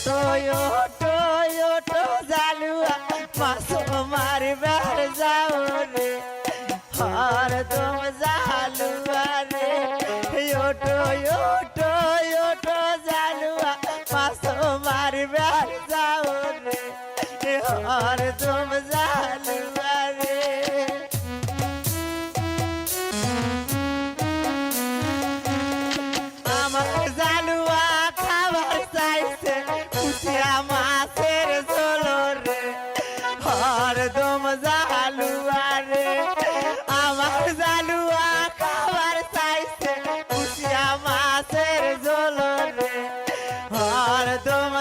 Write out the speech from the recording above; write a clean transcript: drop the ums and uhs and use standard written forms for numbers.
ওটো ওটো ওটো জালুয়া মাছ মারবার যাও রে হর দম জালুয়া রে ওটো ওটো ওটো জালুয়া মাছ মারবার যাও রে হর দম জালুয়া রে আমার জালুয়া খাবার চাইছে কুচিয়া মাছের ঝোল রে হরদম জালুয়া রে আমার জালুয়া খাবার চাইছে কুচিয়া মাছের ঝোল রে হরদম